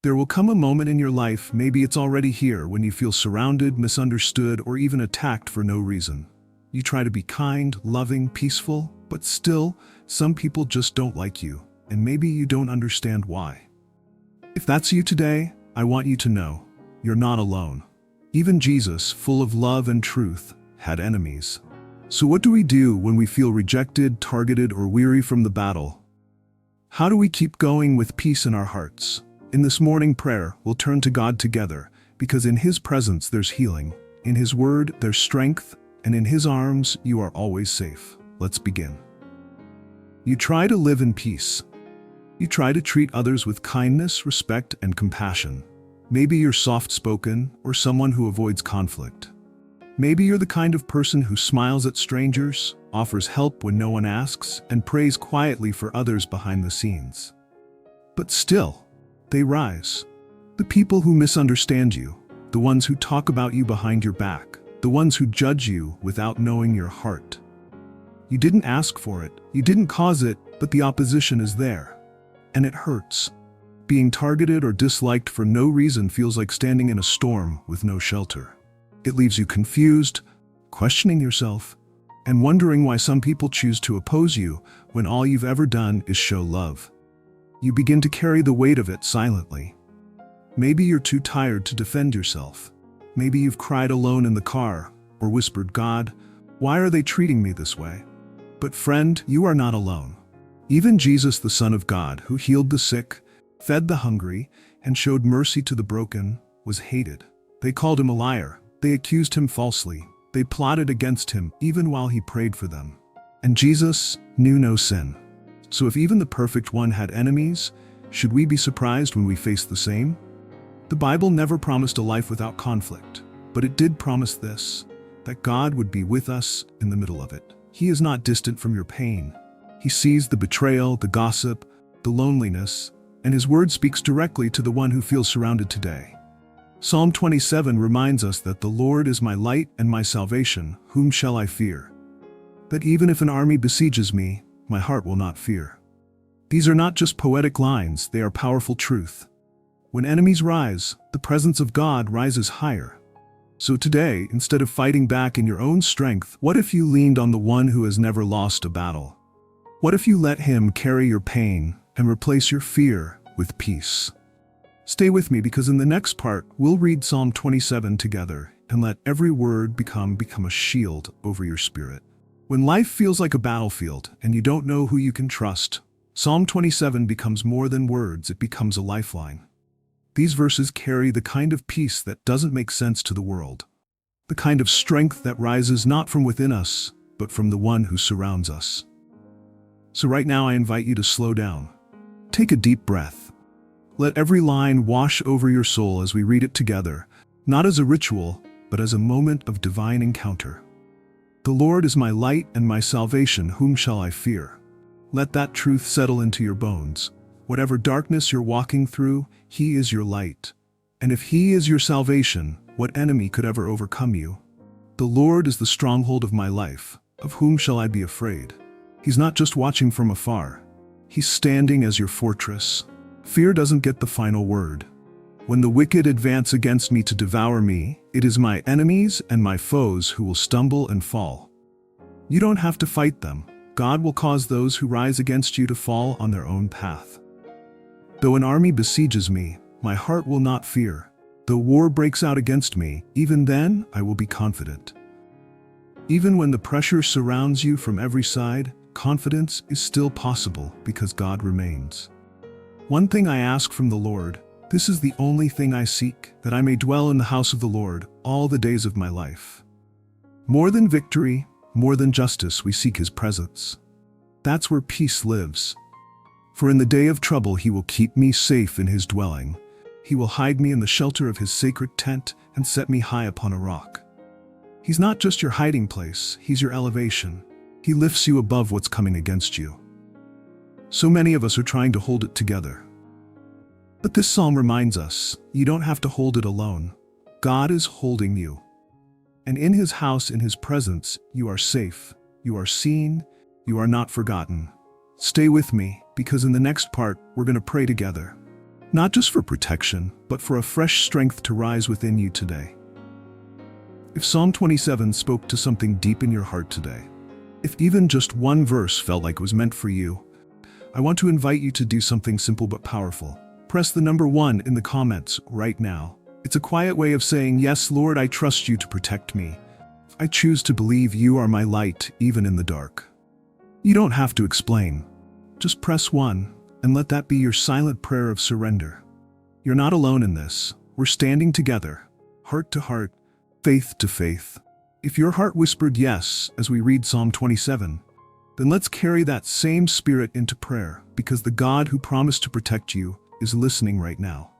There will come a moment in your life, maybe it's already here, when you feel surrounded, misunderstood, or even attacked for no reason. You try to be kind, loving, peaceful, but still, some people just don't like you, and maybe you don't understand why. If that's you today, I want you to know, you're not alone. Even Jesus, full of love and truth, had enemies. So what do we do when we feel rejected, targeted, or weary from the battle? How do we keep going with peace in our hearts? In this morning prayer, we'll turn to God together, because in His presence there's healing, in His word there's strength, and in His arms you are always safe. Let's begin. You try to live in peace. You try to treat others with kindness, respect, and compassion. Maybe you're soft-spoken or someone who avoids conflict. Maybe you're the kind of person who smiles at strangers, offers help when no one asks, and prays quietly for others behind the scenes. But still, they rise. The people who misunderstand you, the ones who talk about you behind your back, the ones who judge you without knowing your heart. You didn't ask for it, you didn't cause it, but the opposition is there. And it hurts. Being targeted or disliked for no reason feels like standing in a storm with no shelter. It leaves you confused, questioning yourself, and wondering why some people choose to oppose you when all you've ever done is show love. You begin to carry the weight of it silently. Maybe you're too tired to defend yourself. Maybe you've cried alone in the car, or whispered, "God, why are they treating me this way?" But friend, you are not alone. Even Jesus, the Son of God, who healed the sick, fed the hungry, and showed mercy to the broken, was hated. They called him a liar. They accused him falsely. They plotted against him even while he prayed for them. And Jesus knew no sin. So if even the perfect one had enemies, should we be surprised when we face the same? The Bible never promised a life without conflict, but it did promise this, that God would be with us in the middle of it. He is not distant from your pain. He sees the betrayal, the gossip, the loneliness, and His word speaks directly to the one who feels surrounded today. Psalm 27 reminds us that the Lord is my light and my salvation, whom shall I fear? That even if an army besieges me, my heart will not fear. These are not just poetic lines, they are powerful truth. When enemies rise, the presence of God rises higher. So today, instead of fighting back in your own strength, what if you leaned on the one who has never lost a battle? What if you let Him carry your pain and replace your fear with peace? Stay with me, because in the next part, we'll read Psalm 27 together and let every word become a shield over your spirit. When life feels like a battlefield and you don't know who you can trust, Psalm 27 becomes more than words, it becomes a lifeline. These verses carry the kind of peace that doesn't make sense to the world, the kind of strength that rises not from within us, but from the one who surrounds us. So right now I invite you to slow down. Take a deep breath. Let every line wash over your soul as we read it together, not as a ritual, but as a moment of divine encounter. The Lord is my light and my salvation, whom shall I fear? Let that truth settle into your bones. Whatever darkness you're walking through, He is your light. And if He is your salvation, what enemy could ever overcome you? The Lord is the stronghold of my life. Of whom shall I be afraid? He's not just watching from afar. He's standing as your fortress. Fear doesn't get the final word. When the wicked advance against me to devour me, it is my enemies and my foes who will stumble and fall. You don't have to fight them. God will cause those who rise against you to fall on their own path. Though an army besieges me, my heart will not fear. Though war breaks out against me, even then I will be confident. Even when the pressure surrounds you from every side, confidence is still possible because God remains. One thing I ask from the Lord, this is the only thing I seek, that I may dwell in the house of the Lord all the days of my life. More than victory, more than justice, we seek His presence. That's where peace lives. For in the day of trouble He will keep me safe in His dwelling. He will hide me in the shelter of His sacred tent and set me high upon a rock. He's not just your hiding place, He's your elevation. He lifts you above what's coming against you. So many of us are trying to hold it together. But this psalm reminds us, you don't have to hold it alone. God is holding you. And in His house, in His presence, you are safe. You are seen. You are not forgotten. Stay with me, because in the next part, we're going to pray together. not just for protection, but for a fresh strength to rise within you today. If Psalm 27 spoke to something deep in your heart today, if even just one verse felt like it was meant for you, I want to invite you to do something simple but powerful. Press the number 1 in the comments right now. It's a quiet way of saying, "Yes, Lord, I trust you to protect me. I choose to believe you are my light, even in the dark." You don't have to explain. Just press 1 and let that be your silent prayer of surrender. You're not alone in this. We're standing together, heart to heart, faith to faith. If your heart whispered yes as we read Psalm 27, then let's carry that same spirit into prayer, because the God who promised to protect you is listening right now.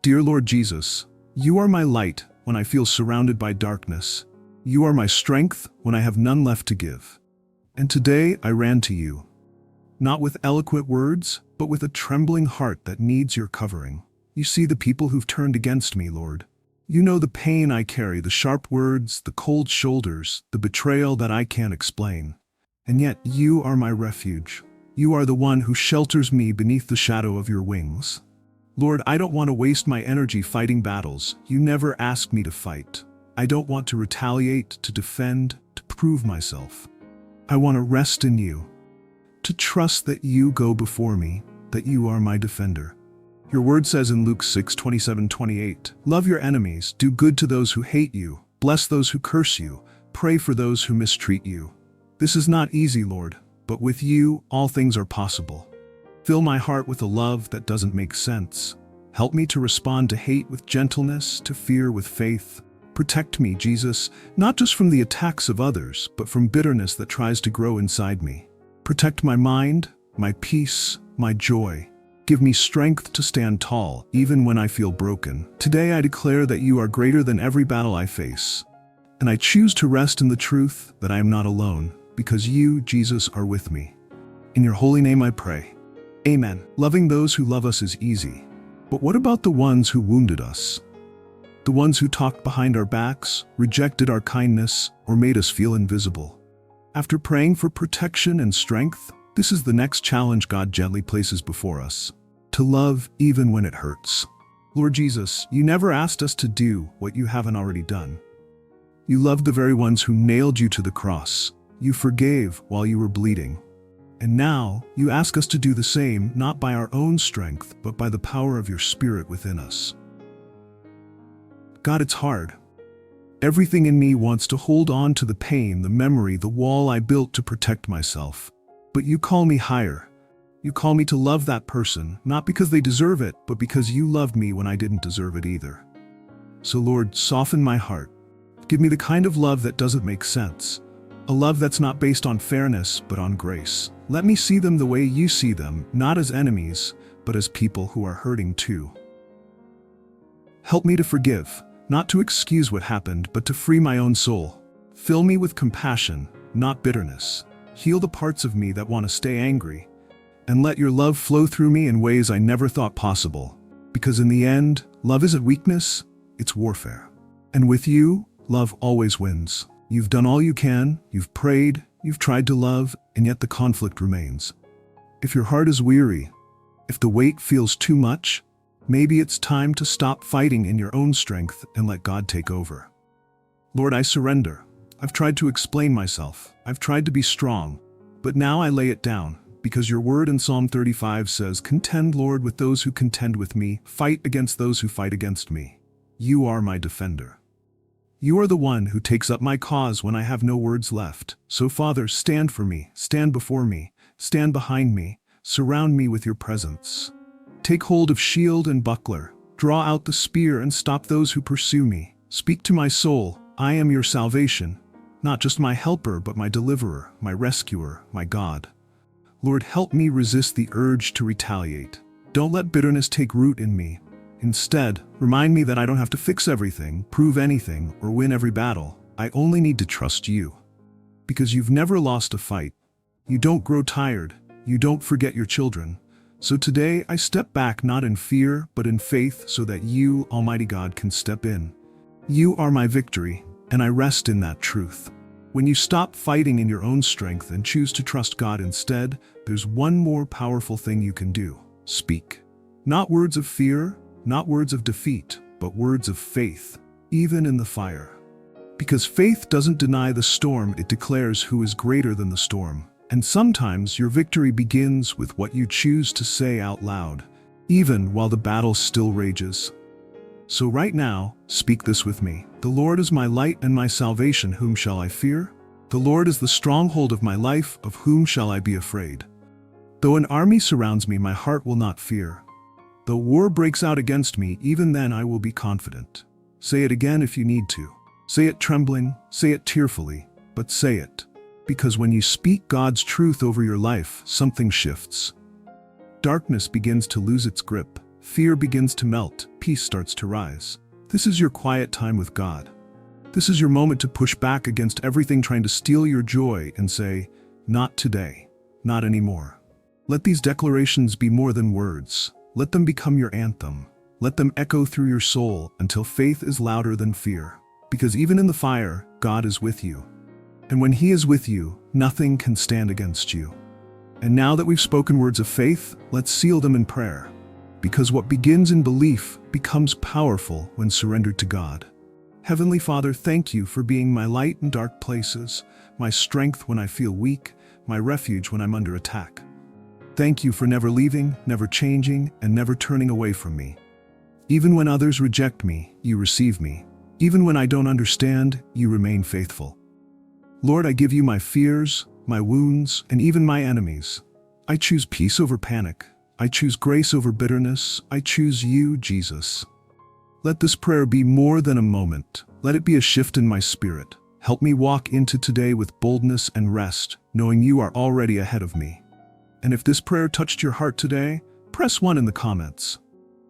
Dear Lord Jesus, you are my light when I feel surrounded by darkness. You are my strength when I have none left to give. And today I ran to you, not with eloquent words, but with a trembling heart that needs your covering. You see the people who've turned against me, Lord. You know the pain I carry, the sharp words, the cold shoulders, the betrayal that I can't explain. And yet you are my refuge. You are the one who shelters me beneath the shadow of your wings. Lord, I don't want to waste my energy fighting battles you never asked me to fight. I don't want to retaliate, to defend, to prove myself. I want to rest in you, to trust that you go before me, that you are my defender. Your word says in Luke 6:27-28, "Love your enemies, do good to those who hate you, bless those who curse you, pray for those who mistreat you." This is not easy, Lord, but with you, all things are possible. Fill my heart with a love that doesn't make sense. Help me to respond to hate with gentleness, to fear with faith. Protect me, Jesus, not just from the attacks of others, but from bitterness that tries to grow inside me. Protect my mind, my peace, my joy. Give me strength to stand tall, even when I feel broken. Today I declare that you are greater than every battle I face. And I choose to rest in the truth that I am not alone, because you, Jesus, are with me. In your holy name I pray. Amen. Loving those who love us is easy. But what about the ones who wounded us? The ones who talked behind our backs, rejected our kindness, or made us feel invisible? After praying for protection and strength, this is the next challenge God gently places before us: to love even when it hurts. Lord Jesus, you never asked us to do what you haven't already done. You loved the very ones who nailed you to the cross. You forgave while you were bleeding. And now, you ask us to do the same, not by our own strength, but by the power of your Spirit within us. God, it's hard. Everything in me wants to hold on to the pain, the memory, the wall I built to protect myself. But you call me higher. You call me to love that person, not because they deserve it, but because you loved me when I didn't deserve it either. So Lord, soften my heart. Give me the kind of love that doesn't make sense. A love that's not based on fairness, but on grace. Let me see them the way you see them, not as enemies, but as people who are hurting too. Help me to forgive, not to excuse what happened, but to free my own soul. Fill me with compassion, not bitterness. Heal the parts of me that want to stay angry. And let your love flow through me in ways I never thought possible. Because in the end, love isn't weakness, it's warfare. And with you, love always wins. You've done all you can, you've prayed, you've tried to love, and yet the conflict remains. If your heart is weary, if the weight feels too much, maybe it's time to stop fighting in your own strength and let God take over. Lord, I surrender. I've tried to explain myself. I've tried to be strong. But now I lay it down, because your word in Psalm 35 says, "Contend, Lord, with those who contend with me. Fight against those who fight against me. You are my defender. You are the one who takes up my cause when I have no words left. So Father, stand for me, stand before me, stand behind me, surround me with your presence. Take hold of shield and buckler, draw out the spear and stop those who pursue me. Speak to my soul, I am your salvation, not just my helper, but my deliverer, my rescuer, my God. Lord, help me resist the urge to retaliate. Don't let bitterness take root in me. Instead, remind me that I don't have to fix everything, prove anything, or win every battle. I only need to trust you. Because you've never lost a fight. You don't grow tired. You don't forget your children. So today, I step back not in fear, but in faith, so that you, Almighty God, can step in. You are my victory, and I rest in that truth. When you stop fighting in your own strength and choose to trust God instead, there's one more powerful thing you can do. Speak. Not words of fear, not words of defeat, but words of faith, even in the fire. Because faith doesn't deny the storm, it declares who is greater than the storm. And sometimes your victory begins with what you choose to say out loud, even while the battle still rages. So right now, speak this with me. The Lord is my light and my salvation, whom shall I fear? The Lord is the stronghold of my life, of whom shall I be afraid? Though an army surrounds me, my heart will not fear. Though war breaks out against me, even then I will be confident. Say it again if you need to. Say it trembling, say it tearfully, but say it. Because when you speak God's truth over your life, something shifts. Darkness begins to lose its grip. Fear begins to melt. Peace starts to rise. This is your quiet time with God. This is your moment to push back against everything trying to steal your joy and say, not today, not anymore. Let these declarations be more than words. Let them become your anthem. Let them echo through your soul until faith is louder than fear. Because even in the fire, God is with you. And when He is with you, nothing can stand against you. And now that we've spoken words of faith, let's seal them in prayer. Because what begins in belief becomes powerful when surrendered to God. Heavenly Father, thank you for being my light in dark places, my strength when I feel weak, my refuge when I'm under attack. Thank you for never leaving, never changing, and never turning away from me. Even when others reject me, you receive me. Even when I don't understand, you remain faithful. Lord, I give you my fears, my wounds, and even my enemies. I choose peace over panic. I choose grace over bitterness. I choose you, Jesus. Let this prayer be more than a moment. Let it be a shift in my spirit. Help me walk into today with boldness and rest, knowing you are already ahead of me. And if this prayer touched your heart today, press 1 in the comments.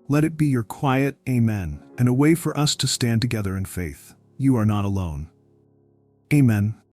Let it be your quiet amen and a way for us to stand together in faith. You are not alone. Amen.